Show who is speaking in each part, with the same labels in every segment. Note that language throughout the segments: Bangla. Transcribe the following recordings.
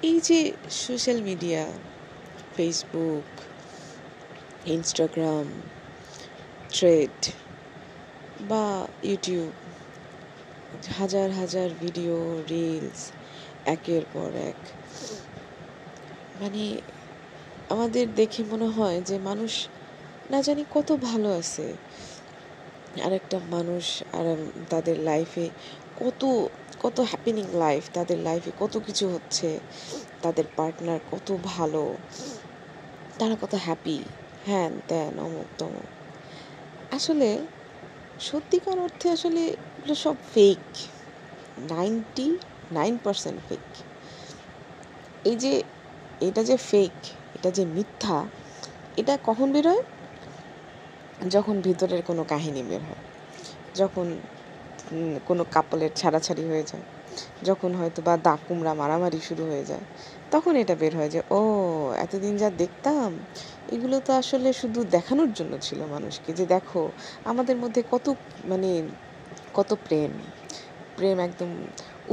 Speaker 1: এই যে social media, Facebook, Instagram, thread বা ইউটিউব, হাজার হাজার ভিডিও, রিলস একের পর এক, মানে আমাদের দেখে মনে হয় যে মানুষ না জানি কত ভালো আছে, আর একটা মানুষ আর তাদের লাইফে কত কত হ্যাপেনিং লাইফ, তাদের লাইফে কত কিছু হচ্ছে, তাদের পার্টনার কত ভালো, তারা কত হ্যাপি, হ্যান ত্যান অমুক তমুক। আসলে সত্যিকার অর্থে আসলে এগুলো সব ফেক, 99% ফেক। এই যে এটা যে ফেক, এটা যে মিথ্যা, এটা কখন বেরোয়? যখন ভিতরের কোনো কাহিনী বের হয়, যখন কোনো কাপলের ছাড়াছাড়ি হয়ে যায়, যখন হয়তো বা দা কুমড়া মারামারি শুরু হয়ে যায়, তখন এটা বের হয় যে ও এতদিন যা দেখতাম এগুলো তো আসলে শুধু দেখানোর জন্য ছিল মানুষকে, যে দেখো আমাদের মধ্যে কত, মানে কত প্রেম, প্রেম একদম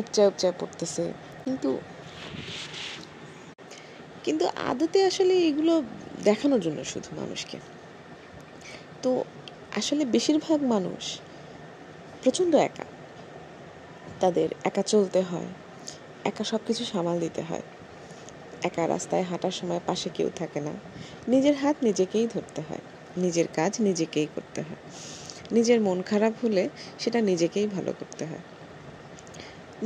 Speaker 1: উপচায় উপচায় পড়তেছে। কিন্তু কিন্তু আদতে আসলে এগুলো দেখানোর জন্য শুধু মানুষকে। তো আসলে বেশিরভাগ মানুষ প্রচণ্ড একা, তাদের একা চলতে হয়, একা সব কিছু সামাল দিতে হয়, একা রাস্তায় হাঁটার সময় পাশে কেউ থাকে না, নিজের হাত নিজেকেই ধরতে হয়, নিজের কাজ নিজেকেই করতে হয়, নিজের মন খারাপ হলে সেটা নিজেকেই ভালো করতে হয়,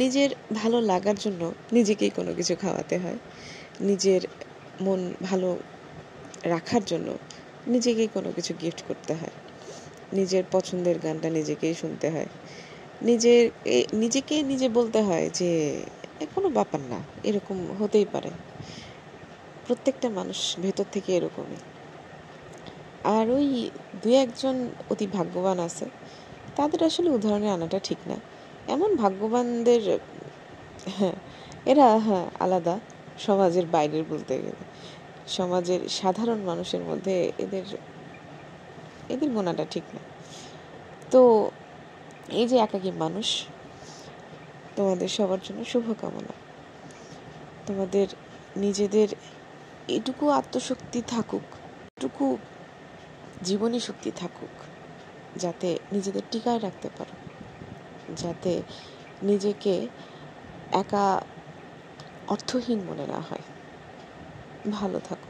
Speaker 1: নিজের ভালো লাগার জন্য নিজেকেই কোনো কিছু খাওয়াতে হয়, নিজের মন ভালো রাখার জন্য নিজেকেই কোনো কিছু গিফট করতে হয়, নিজের পছন্দের গানটা নিজেকেই শুনতে হয়, নিজেকে নিজে বলতে হয় যে কোনো ব্যাপার না, এরকম হতেই পারে। প্রত্যেকটা মানুষ ভেতর থেকে এরকমই। আর ওই দু একজন অতি ভাগ্যবান আছে, তাদের আসলে উদাহরণে আনাটা ঠিক না। এমন ভাগ্যবানদের, হ্যাঁ, এরা হ্যাঁ আলাদা, সমাজের বাইরের বলতে গেলে সমাজের সাধারণ মানুষের মধ্যে এদের এদের গোনাটা ঠিক না। তো এই যে একাকী মানুষ, তোমাদের সবার জন্য শুভকামনা। তোমাদের নিজেদের এটুকু আত্মশক্তি থাকুক, এটুকু জীবনী শক্তি থাকুক, যাতে নিজেদের টিকায় রাখতে পারো, যাতে নিজেকে একা অর্থহীন মনে না হয়। ভালো থাকো।